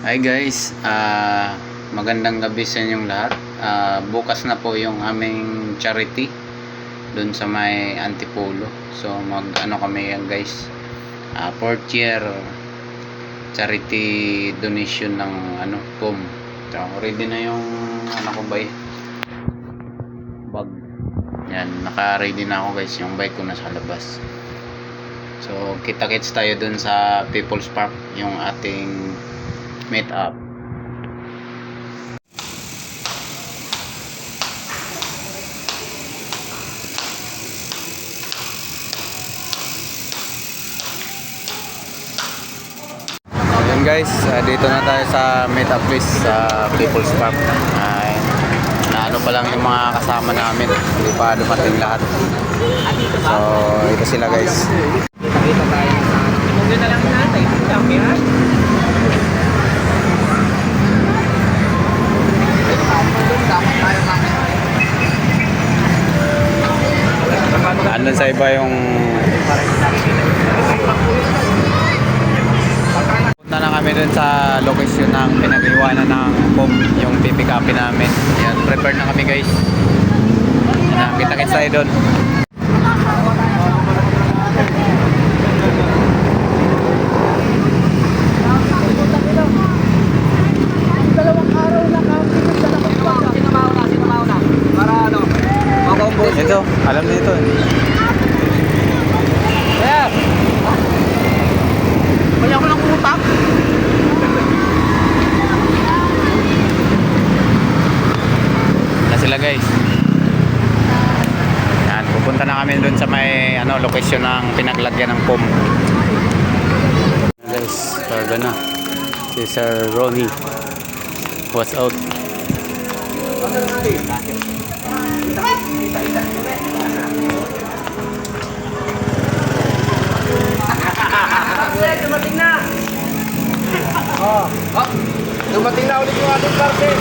Hi guys, magandang gabi sa inyong lahat. Bukas na po yung aming charity dun sa may Antipolo. So ano kami yan guys, 4th year charity donation ng POM. So ready na yung ko bag. Yan, naka-ready na ako guys, yung bike ko nasa labas. So kita-kits tayo dun sa People's Park, yung ating meet up. Ayan guys, dito na tayo sa meet up place sa People's Park. Naano pa lang yung mga kasama namin, hindi pa dumating lahat. So ito sila guys. Dito tayo sa Mungkin na lang natin. Dami ha. Andun sa iba yung punta na kami dun sa location ng pinag-iwanan ng POM, yung pipick upin namin. Yan, prepare na kami guys. Yan, kita-kits tayo dun. Ito, alam nito. Kaya. Kaya ako lang pumunta. Na sila guys. Yan, pupunta na kami dun sa may location ng pinaglagyan ng POM. Guys, karga na. Si Sir Ronnie was out. Dumating na. Dumating na ulit yung ating parcel.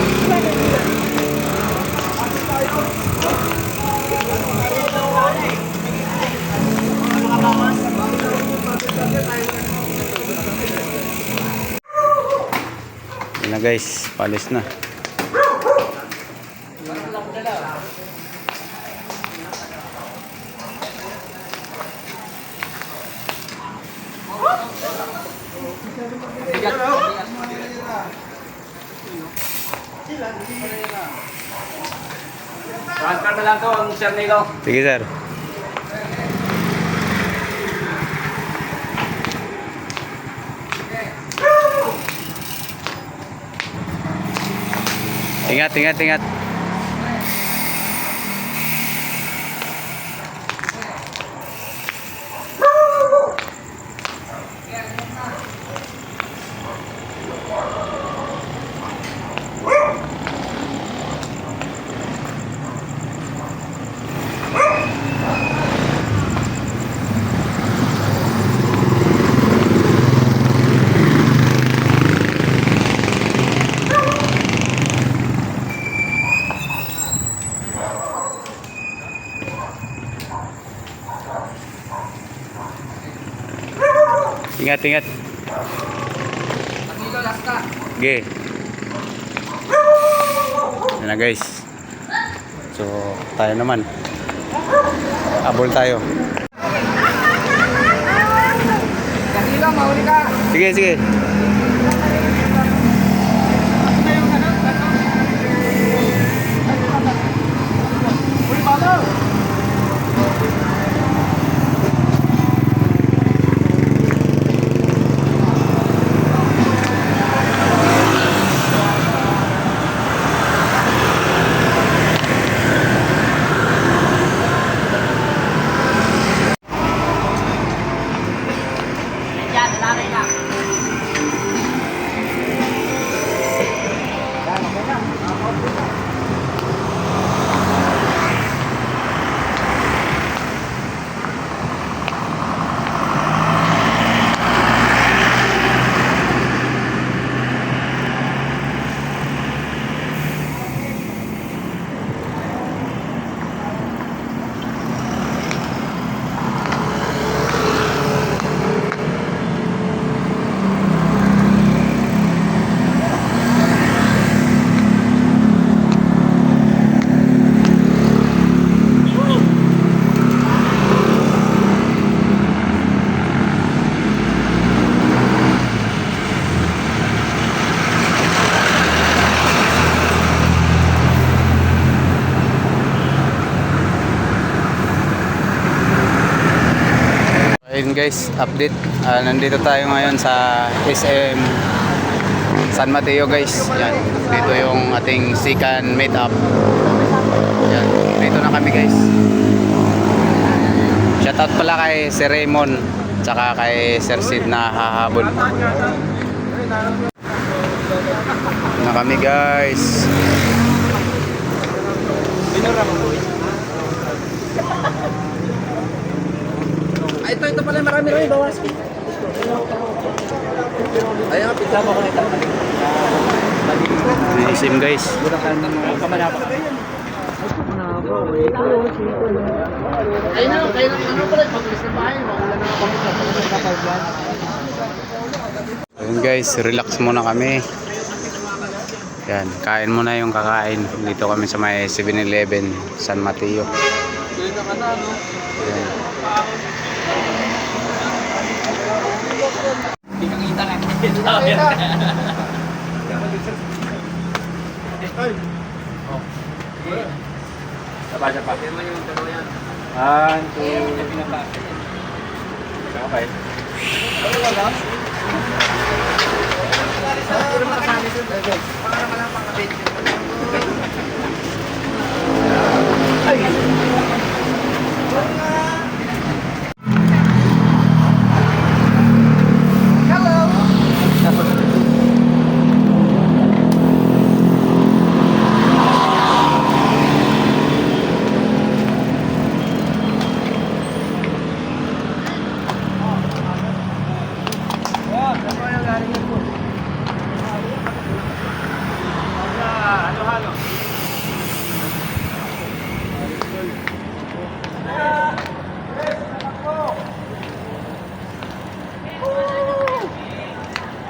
Yan na guys, palis na. Transfer na lang to ang Sir Nico. Sige sir. Ingat, ingat, ingat. Ingat, ingat. Dito last ka. Okay. Yan na guys. So, tayo naman. Abol tayo. Kasi lang, mahuli ka. Sige, sige. Huli pa mo. Yan, lalaki na. Ayun guys, update. Nandito tayo ngayon sa SM San Mateo guys. Yan, dito yung ating second meet up. Yan, dito na kami guys. Shoutout pala kay Sir Raymond tsaka kay Sir Sid na hahabol. Na kami guys. Ito pala marami bawas. Ayan nga, pizza mo ko na ito. SM guys. Ayun na, kayo ng ano pala, pag-alis na bahay, makulan na ako. Ayun guys, relax muna kami. Yan, kain muna yung kakain. Dito kami sa may 7-Eleven San Mateo. Yan. Hindi kang kita nga. Sapa. One, two. Okay.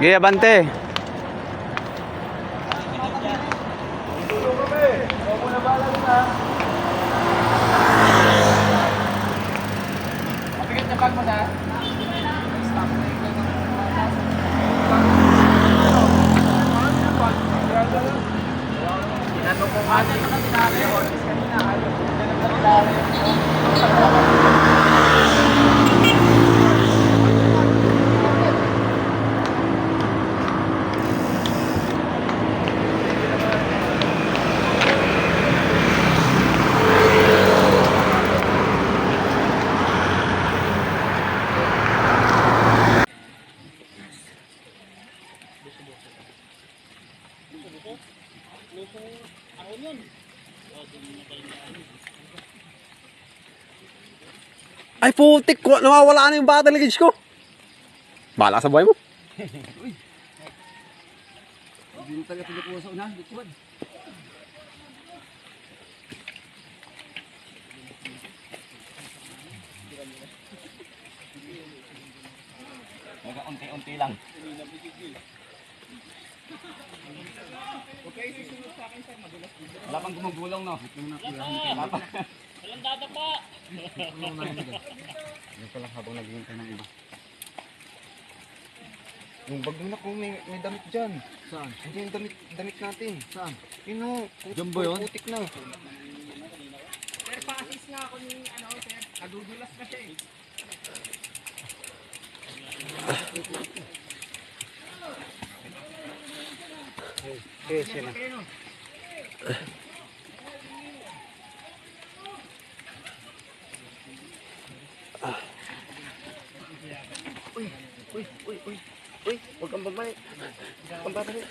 Gaya bante. Mabigat na bag mo na. Tinanong ko nga na tinali. Ay putik ko, nawawala na yung battle gauge ko. Bala sa buhay mo. Hindi talaga pinukuha sa unahan. Dito. Unti-unti lang. Wala pang gumagulong, no? Wala pa. Walang data pa. Yan pala habang naghihintay ng iba. Yung bag mo na kung may damit dyan. Saan? Hindi yung damit natin. Saan? Yun o. Dyan ba yun? Putik na. Sir, pa-assist nga ako ni, sir. Nadudulas na siya eh. Okay, siya na. Uy, huwag kang babalik. Huwag kang babalik.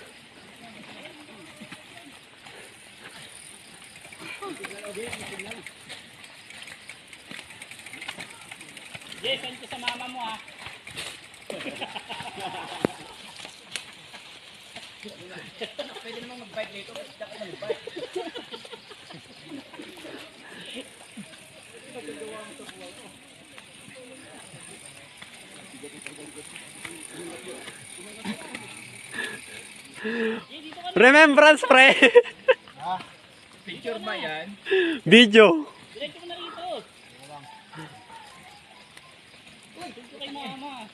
Jay, send ko sa mama mo ah. Pwede namang mag-bike dito, kasi ako mag-bike. Remembrance, pre! Picture ba yan? Video! Diretso mo na rito. Uy, tungkol kay mama.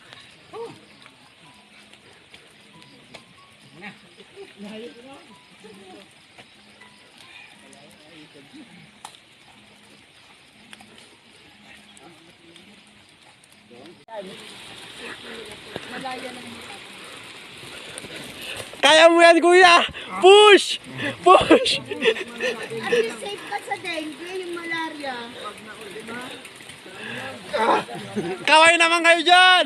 Nahayop ko na. Kaya mo yan, kuya! Push! Push! At least safe ka sa dengue, yung malaria. Kaway naman kayo dyan!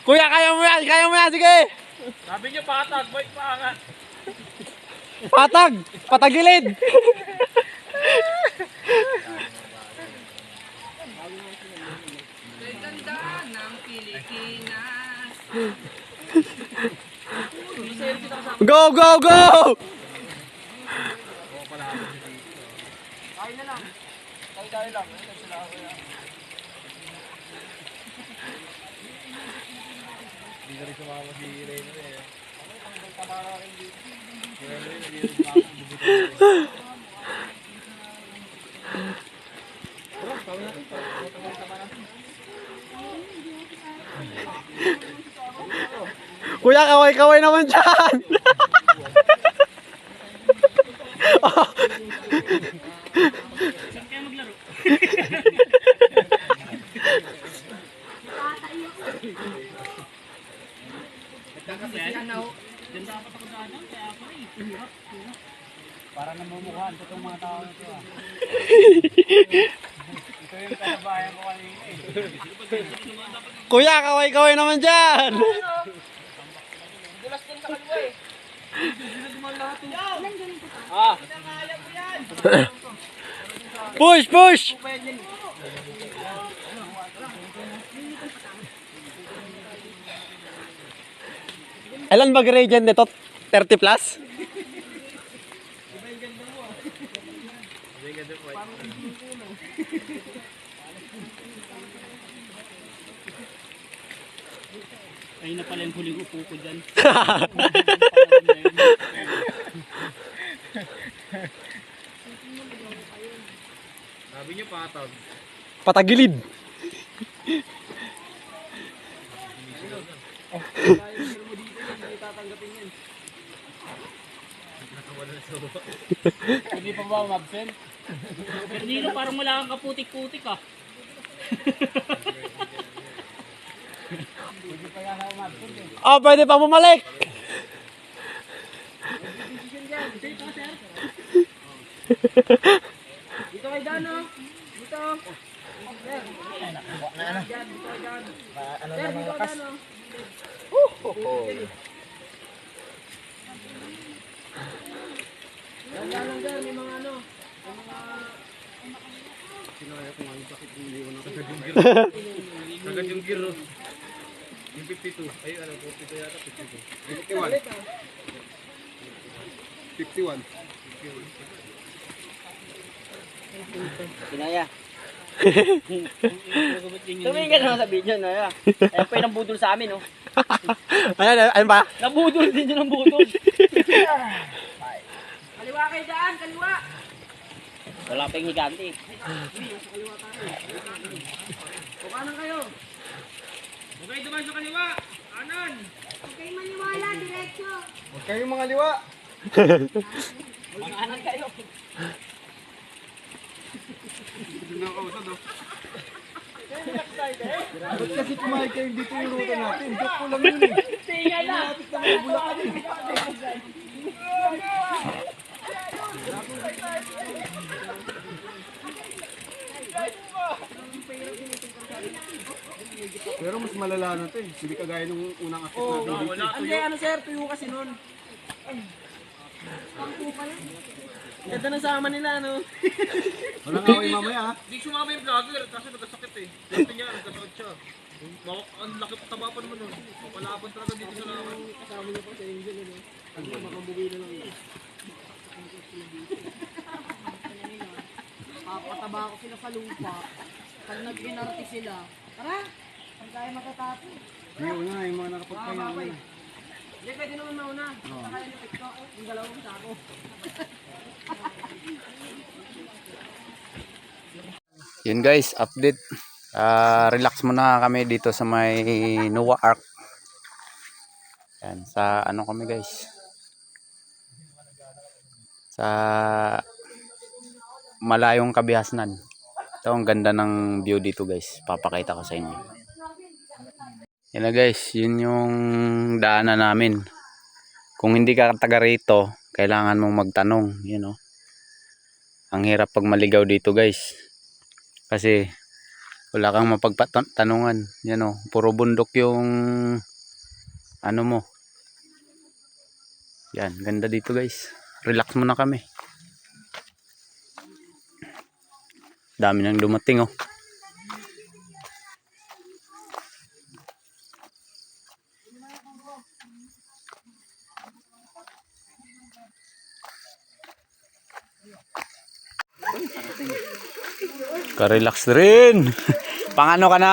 Kuya, kaya mo yan! Kaya mo yan! Sige! Sabi niyo patag, boy, pangat. Patag! Patagilid! Go, go, go! Kuya, kaway-kaway naman dyan! Para namumukhaan ko itong mga tao nito ah. Ito yung kasabayan ko kanina eh. Kuya, kaway-kaway naman dyan! Ah, Push, push! Ilan ba gradient nito? 30 plus? ayun na pala yung huling upo ko dyan. Sabi niyo patag. Patagilid. Hindi pa ba umabsent? Fernilo, parang wala kang kaputik-putik ah. Hindi pa yan umabsent eh. Oh, pwede pa bumalik. Dito kay Dano. Dito. Agad yung giro. Yung 52. Ay, ano, 42 yata, 52. 51. 51. Kinaya. Tumingin ka naman sa video na ya. Ayan pa yung nambudol sa amin, oh. Ayan ba? Nambudol din yun ng budol. Kaliwa kayo dyan, kaliwa. Wala pa yung higante. Kanan kayo. Okay, dumaan sa kaliwa. Kanan. Huwag kayong maniwala, diretso. Huwag kayong mga liwa. Mga anak kayo. Ba't kasi kumain kayo dito yung ruta natin? Joke ko lang yun eh. Tingnan na. Pero mas malala na ito eh. Hindi kagaya nung unang akit natin. Hindi, ano sir, tuyo kasi nun. Ganda ng sama nila, no? Walang away mamaya ha. Di sumama yung vlogger kasi nagkasakit eh. Dito niya, nagkasakit siya. Ang laki taba pa naman nun. Palaban talaga dito sa lawan. Kasama niyo pa sa Angel, ano? Ano, makabugi na lang. Papataba ko sila sa lupa. Pag nag-inarte sila, tara, pag tayo matatato. Ngayon na, yung mga nakapagpahinga na. Hindi, pwede naman mauna. Saka yung epekto, yung dalawang sako. Yun guys, update. Relax muna kami dito sa may Noah Ark. Yan, sa ano kami guys. Sa malayong kabihasnan. Ito ang ganda ng view dito guys. Papakita ko sa inyo. Yan na guys, yun yung daanan namin. Kung hindi ka taga rito, kailangan mong magtanong, you know. Ang hirap pag maligaw dito guys. Kasi wala kang mapagtanungan, you know. Puro bundok yung ano mo. Yan, ganda dito guys. Relax muna kami. Dami nang dumating oh. Ka-relax rin. Pangano ka na?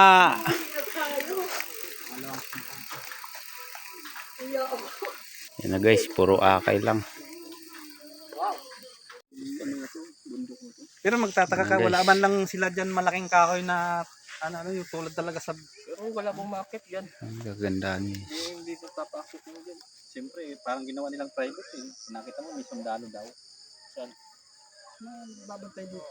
Yan na guys, puro akay lang. Pero magtataka ka, wala man lang sila dyan malaking kahoy na ano yung tulad talaga sa... Pero wala pong market yan. Ang gaganda niya. Yung dito tapasok mo dyan. Siyempre, parang ginawa nilang private eh. Nakita mo, may sundalo daw. Saan? Babantay dito.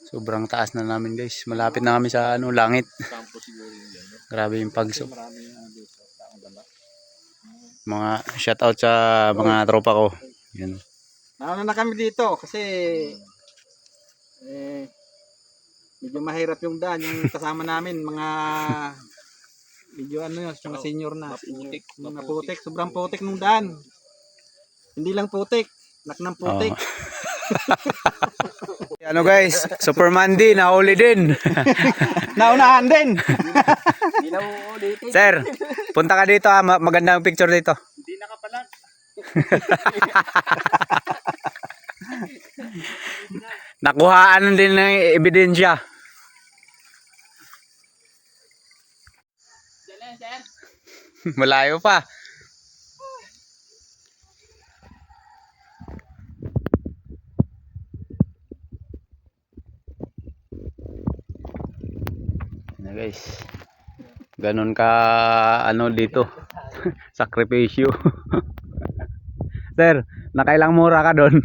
Sobrang taas na namin guys. Malapit na kami sa ano, langit. Campo siguro yun dyan. Grabe yung pagso. Marami yung dito. Ang ganda. Mga shout out sa mga tropa ko. Yan. Nauna na kami dito kasi medyo mahirap yung daan. Yung kasama namin, mga medyo ano yun, mga senior na. Mga putik. Sobrang putik nung daan. Hindi lang putik. Nak ng putik. Ano guys, Superman din, nahuli din. Naunahan din. Hindi na uulitin. Sir, punta ka dito ha, maganda ang picture dito. Hindi nakapalag. Nakuhaan din ng ebidensya. Malayo pa. Na guys. Ganon ka ano dito. Sakripisyo. Sir, nakailang mura ka doon?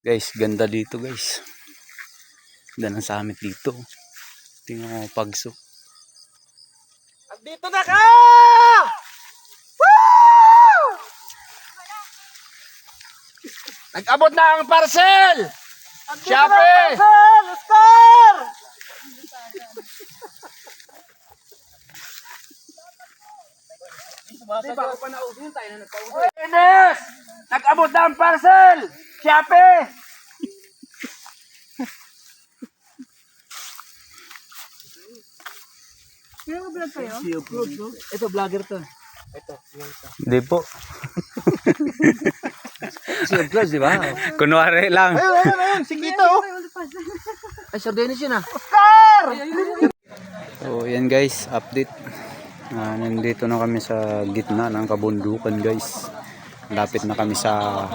Guys, ganda dito guys. Ganda ng summit dito. Tingnan mo pagso. Andito na ka! Nag-abot na ang parcel! Shopee! Oscar! Ines! Nag-abot na ang parcel! Shopee! Ito, vlogger to. Hindi po. Plus, di ba? Kunwari lang. Ayun, sige ito. Ay, sardinas yun ah. So, yan guys, update. Nandito na kami sa gitna ng kabundukan guys. Lapit na kami sa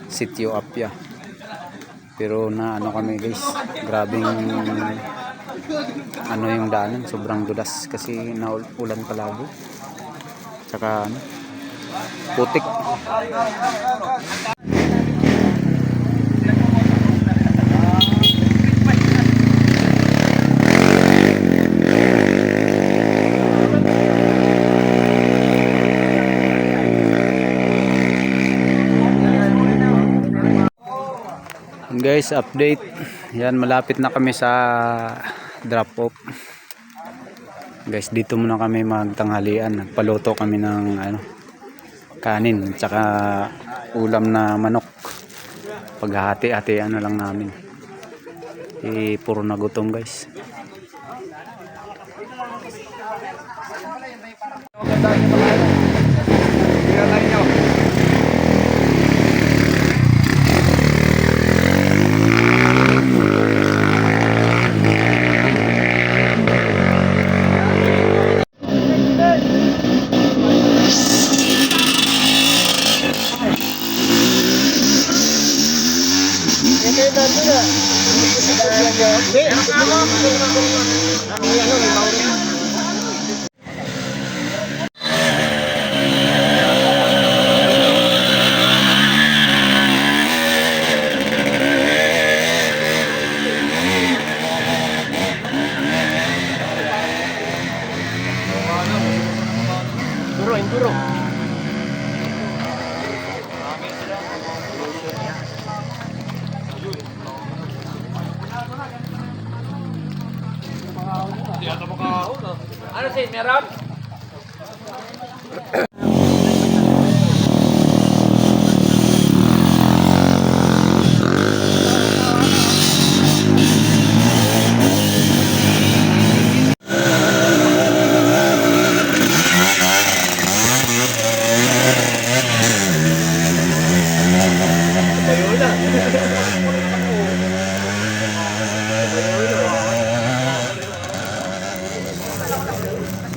Sitio Apia. Pero na ano kami guys, grabing ano yung daanan, sobrang dulas kasi naulan palagi. Tsaka ano, putik. Guys, update. Yan, malapit na kami sa drop off. Guys, dito muna kami magtanghalian. Nagpaluto kami ng ano, kanin at saka ulam na manok. Paghahati-hati ano lang namin. Puro na gutom guys.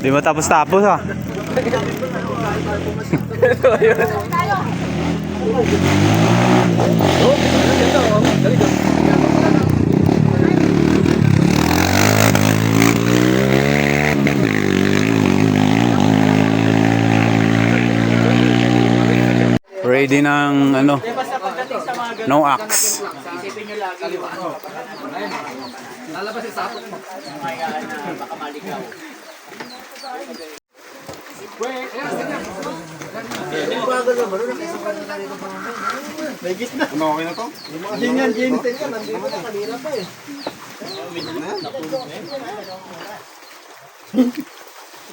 Di mo tapos-tapos ah. Ready ng ano? No axe. Ano, okay na to? Yan, Jensen yan. Nandito na kanina pa eh.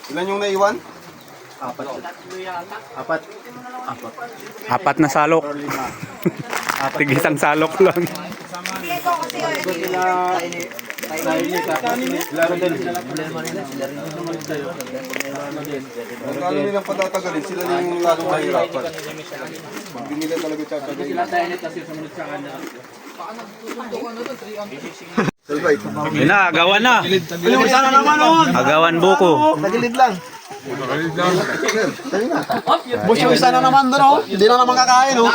Ilan yung naiwan? Apat na salok. Tig isang salok lang. Ang lalo nilang patatagalin, sila yung lalong mahirapan. Pag di nila talaga tatagalin. Yun na, agawan na. Sana naman oh. Agawan buko. Tagilid lang. Boss, yung isa na naman doon oh. Hindi na naman kakain oh.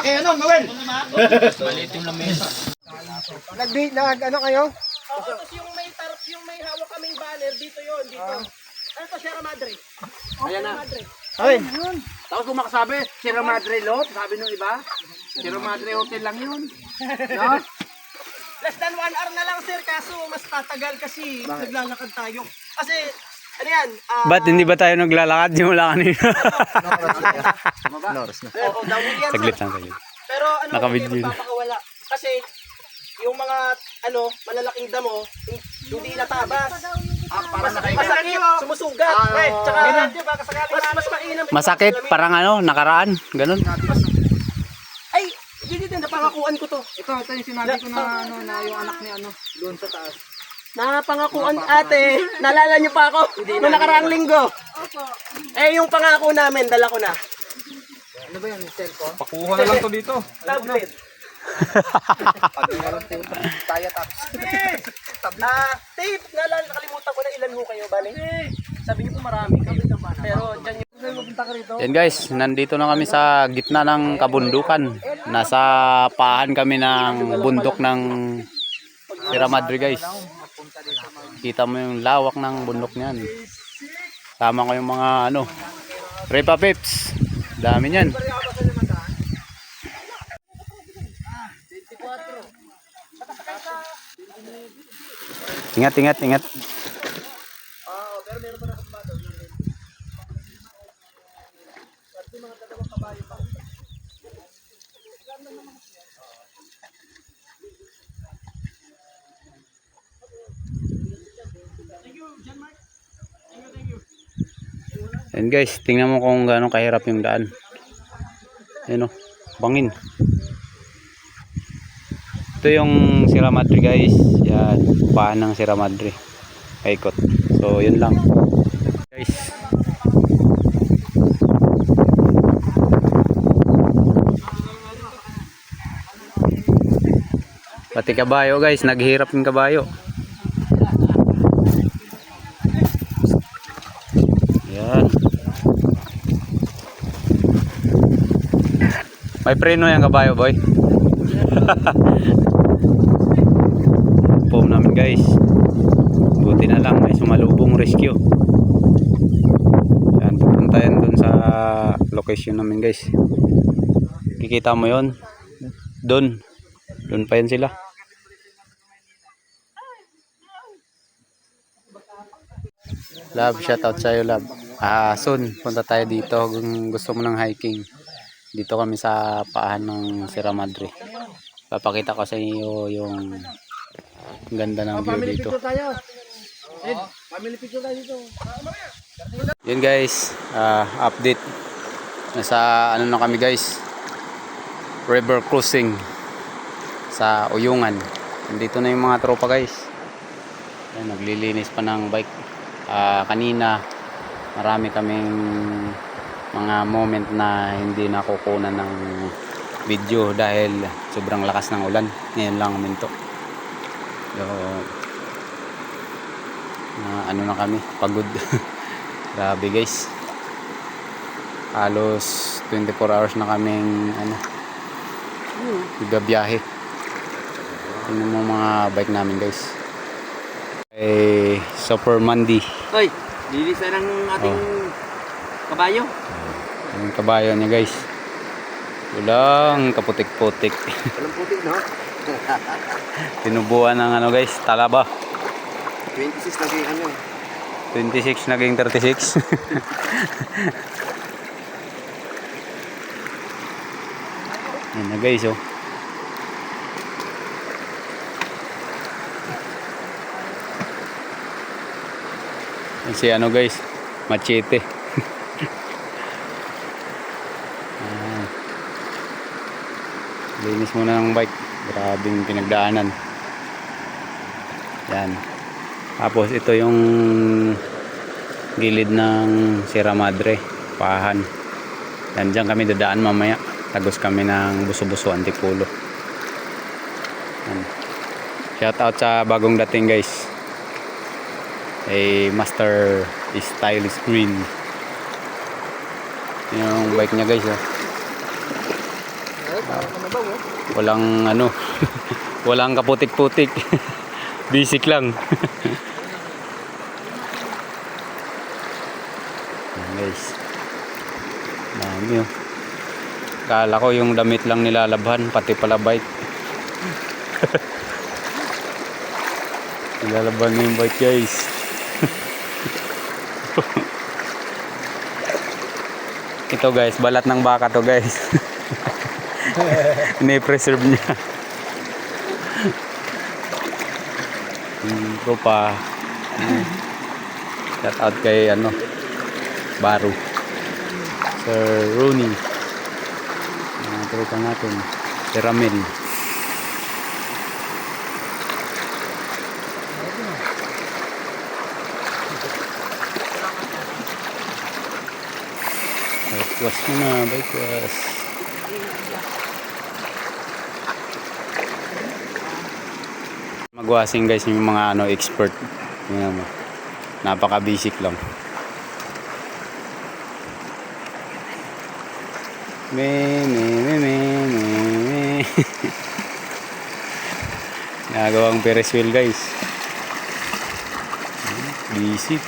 Ano kayo? Tapos yung may tarp, yung may hawak kaming banner, dito yun, dito. Ano to, Sierra Madre? Ayan na. Ay, Tapos kung makasabi, Sierra Madre lot, sabi nung iba, Sierra Madre hotel lang yun. No? Less than 1 hour na lang sir, kaso mas tatagal kasi naglalakad tayo. Kasi, ano yan? Ba't hindi ba tayo naglalakad yung wala kanina? Oo, downhill yan sir. Saglit lang saglit. Pero ano, Naka-video hindi na. magpapakawala. Kasi, yung mga, malalaking damo, hindi natabas. Masakit, sumusugat. Tsaka, mas mainam. Masakit, parang ano, nakaraan, ganun. Ay, hindi din, napangakuan ko to. ito yung sinabi ko na na yung anak ni doon sa taas. Napangakuan ate, naalala niyo pa ako? Noong nakaraang linggo. Eh, yung pangako namin, dala ko na. Ano ba yun, cellphone? Pakuha na lang to dito. Tablet. Tape, nakalimutan ko na ilan ho kayo, bali. Sabi niyo po marami kayo. Pero dyan yung Yan guys, nandito na kami sa gitna ng kabundukan. Nasa pahan kami ng bundok ng Sierra Madre guys. Kita mo yung lawak ng bundok niyan. Tama ko yung mga ano, Repa Pips. Dami niyan. Ingat, ingat, ingat. Ayan guys, tingnan mo kung gaano kahirap yung daan. Ayan o, bangin. Ito yung Sierra Madre guys. Yan, paan ng Sierra Madre. Paikot. So yun lang. Guys. Pati kabayo guys, naghihirap yung kabayo. Yan. May preno yung kabayo boy. Pom namin guys. Buti na lang may sumalubong rescue. Yan, pupunta yan dun sa location namin guys. Kikita mo yon. Doon pa yan sila. Love, shoutout sa'yo love. Soon punta tayo dito kung gusto mo ng hiking. Dito kami sa paahan ng Sierra Madre. Papakita ko sa iyo yung ganda ng view dito. Picture tayo. Family picture tayo dito. Yun guys, update. Nasa ano na kami guys, river crossing sa Uyungan. Nandito na yung mga tropa guys. Ayan, naglilinis pa ng bike. Kanina marami kaming mga moment na hindi nakukunan ng video dahil sobrang lakas ng ulan. Ngayon lang minto. So, ano na kami, pagod. Grabe guys, halos 24 hours na kaming biyahe. Tingnan mo mga bike namin guys. Super Monday. Hoy, lilisan ng ating kabayo. Yung kabayo niya guys, walang kaputik-putik. Walang putik, no? Tinubuan ng ano guys, talaba. 26 lagi ano. 26 naging 36. Yan na guys oh. Yan si ano guys, machete. Linis muna ng bike. Grabing pinagdaanan. Yan. Tapos ito yung gilid ng Sierra Madre, Pahan. Yan, dyan kami dadaan mamaya. Tagos kami ng Buso-Buso Antipolo. Yan. Shout out sa bagong dating guys. Master Stylist Green. Yan yung bike niya guys. Walang ano, walang kaputik-putik. Basic lang. Guys, dami oh. Kala ko yung damit lang nilalabhan, pati pala bike. Nilalabhan yung bike guys. Ito guys, balat ng baka to guys. Ini-preserve niya. Tropa. Shout out kay Baro, Sir Rooney, mga tropa natin, si Ramil. Baikwas muna, baikwas. Magwasing guys yung mga expert. Yan mo. Napaka basic lang. Me. Nagawang Ferris wheel guys. Basic.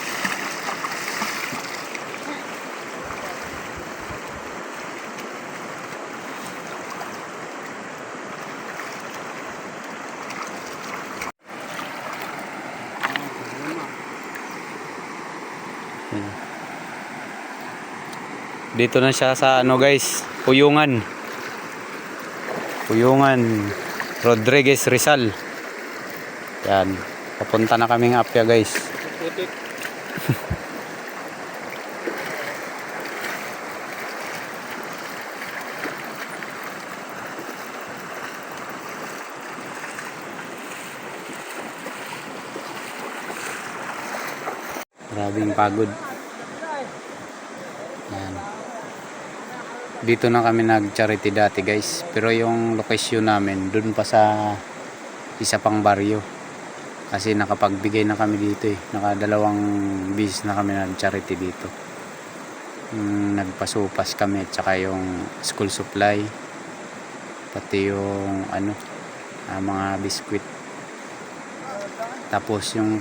Dito na siya sa guys, Uyungan. Uyungan Rodriguez Rizal. Yan, papunta na kaming Apia guys. Grabing pagod. Yan. Dito na kami nag-charity dati guys, pero yung location namin dun pa sa isa pang baryo, kasi nakapagbigay na kami dito nakadalawang bis na kami nag-charity dito. Nagpasupas kami at saka yung school supply, pati yung mga biskwit. Tapos yung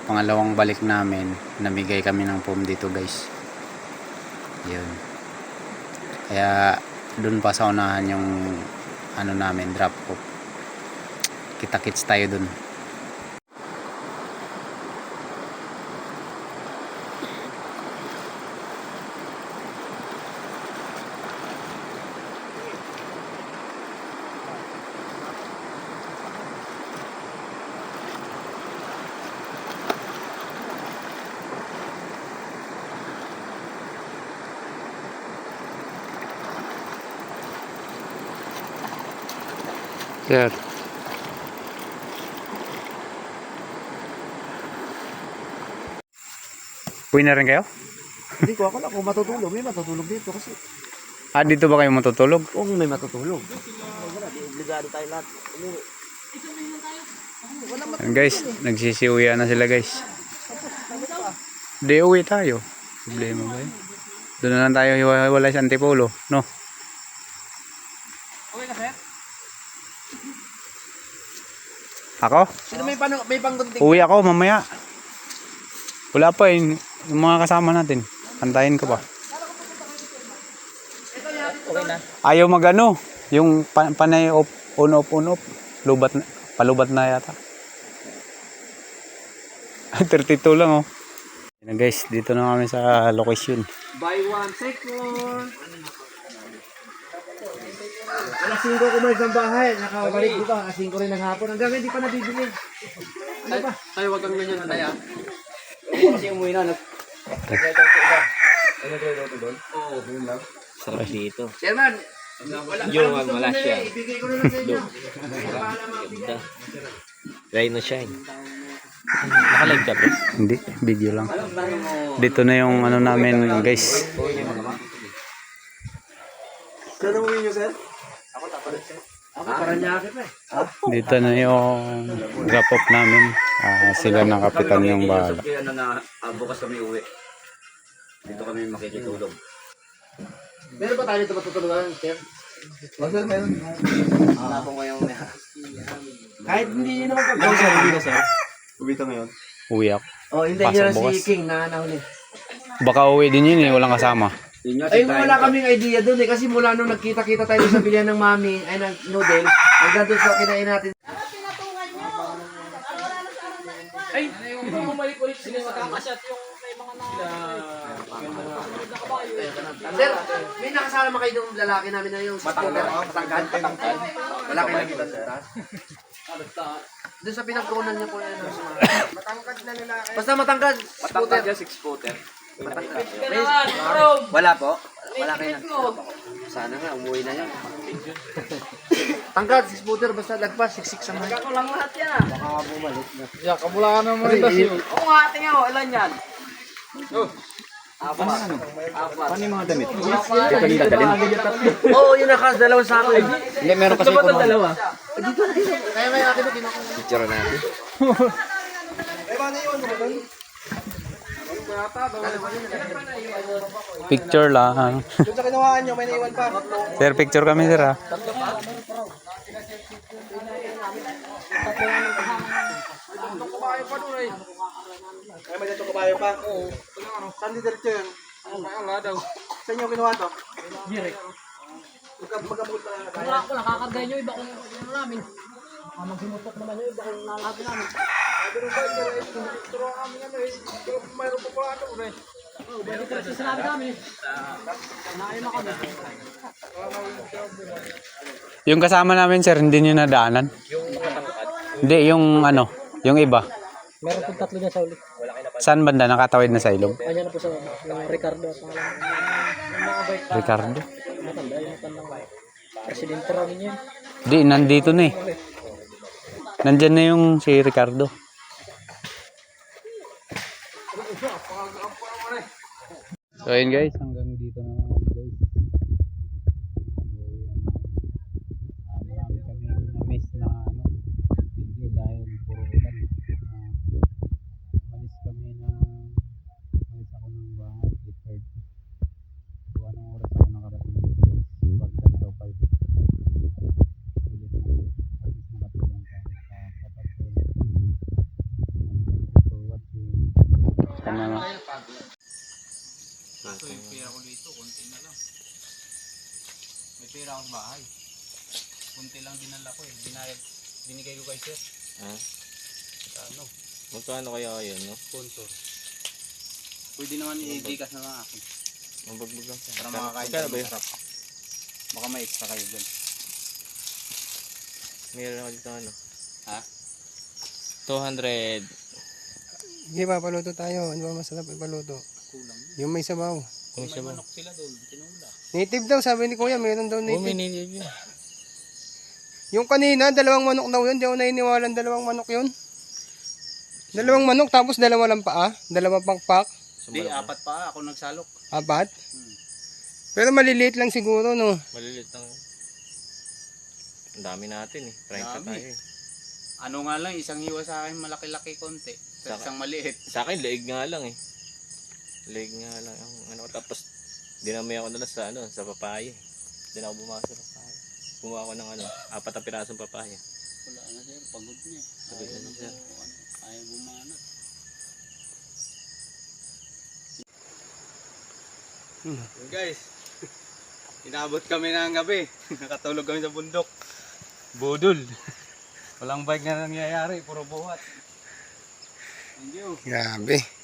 pangalawang balik namin, namigay kami ng foam dito guys. Yun. Kaya dun pa sa unahan yung namin, drop off. Kita-kits tayo dun. Sir. Uwi na rin kayo? Hindi ko ako lang kung matutulog. May matutulog dito kasi. Ah, dito ba kayo matutulog? Kung may matutulog. Wala, di obligado tayo lahat. Umuwi. Ayan guys, nagsisiuwian na sila guys. Di uwi tayo. Problema ba yun? Doon na lang tayo hiwalay sa Antipolo, no? Okay na, sir? Ako? Sino may panggunting? Uwi ako mamaya. Wala pa eh. Yung mga kasama natin. Antayin ko pa. Okay na. Ayaw magano. Yung panay on off. Lubat na, palubat na yata. 32 lang oh. Yan guys, dito na kami sa location. Buy one, take one. Alas 5 kumalis ng bahay. Nakabalik dito. Alas 5 rin ng hapon. Hanggang hindi pa nabibili. Ano ba? Tayo wag kang ganyan. Tayo. Kasi umuwi na. Oo, doon lang. Sarap dito. Chairman, Wala siya. ibigay ko na lang sa inyo. Ganda. Rain na shine. Nakalive ka to? Hindi, video lang. Dito na yung ano namin guys. Saan umuwi nyo, sir? Ako Paranaque pa eh. Dito na yung drop off namin. Sila ng kapitan yung bahala. Ano na, bukas kami uwi. Dito kami makikitulog. Meron ba tayo dito matutulugan, sir? Sir, meron. Wala po ngayong kahit hindi nyo naman pag... Sir, hindi ka, sir. Uwi ka ngayon. Uwi ako. Oh, hintayin nyo Pasok na si bukas. King na nahuli. Baka uwi din yun eh, walang kasama. Ay, wala kaming idea doon eh. Kasi mula nung nagkita-kita tayo sa bilihan ng mami, ay ng noodle, hanggang doon sa kinain natin. Ay, kung bumalik ulit sila magkakasyat yung may mga Sir, may nakasama kayo ng lalaki namin na yung matangkad. Wala kayo nakita sa taas. Doon sa pinagkunan niya po yan. Matangkad na lalaki. Basta matangkad. Matangkad niya, 6-footer. Wala po. Wala kayo na. Sana nga, umuwi na yan. Tangkad, 6-footer, basta lagpas, 6-6 sa mga. Ako lang lahat yan ah. Baka bumalik na. Kabulakan naman rin tayo. Oo nga, tingnan mo, ilan yan? Paano yung mga damit? Oo, yun nakas, dalawang sako. Hindi, meron kasi po. Dalawa. Dito. Kaya may akin mo Picture natin. Picture lang. Doon sa kinuhaan nyo, may naiwan pa. Sir, picture kami sir ah. Ay, may dito kabayo pa. Oo. Saan di diretso yun? Wala daw. Saan nyo kinuha to? Magkabukod pa lang na tayo. Wala ko, nakakargay nyo, iba kung ano namin. Magsimutok naman nyo, iba kung nalapin namin. Mayroon pa pala ito. Pwede ka kasi sinabi namin. Naayos na kami. Yung kasama namin sir, hindi nyo nadaanan? Hindi, yung ano, yung iba. Meron pong tatlo niya sa ulit. Saan banda? Nakatawid na sa ilog? Kanya na po sa yung Ricardo. Yung mga bike. Ricardo? Matanda, yung matandang presidente raw niya. Hindi, nandito na eh. Nandyan na yung si Ricardo. So ayun guys, hanggang dito na naman guys. Marami kami na-miss na ano, video dahil puro ulan. Malis ako ng bahay 8:30. So anong oras ako nakarating dito guys? Pagkat daw 5. Ulit na. At least nakatulong tayo sa kapatid. Thank you for watching. Sana nga. Ito yung pera ko dito, konti na lang. May pera akong bahay. Konti lang dinala ko eh. Binigay ko kay sir. Sa ano? Magkano kaya yun, no? Sponsor. Pwede naman i-dikas na lang akin. Mabagbag lang. Para makakain Magkano tayo ba yun? masarap. Baka may extra kayo dyan. Meron ako dito ano? Ha? 200. Hindi ba, paluto tayo. Ano ba masarap ipaluto? Kulang. Yung may sabaw. Kung siya ba? Manok sila doon, tinula. Native daw, sabi ni Kuya, meron daw native. Buminili yun. Yung kanina, 2 manok daw yun. Di ako naniniwala 2 manok yun. 2 manok tapos 2 lang paa. 2 pakpak. Hindi, 4 pa ako nagsalok. 4. Pero maliliit lang siguro, no? Maliliit lang. Ang dami natin eh. 30 Dami. tayo eh. Ano nga lang, isang hiwa sa akin malaki-laki konti. Sa isang maliit. Sa akin, leeg nga lang eh. Leeg nga lang. Ano, tapos, dinamay ako na sa, sa papaya. Hindi na ako bumasok sa papaya. Kumuha ako ng 4 na pirasong papaya. Wala na sir, pagod na eh. Pagod na sir. Ayaw bumanat. Guys, inabot kami ng gabi. Nakatulog kami sa bundok. Budol. Walang bike na nangyayari, puro buhat. Thank you. Grabe.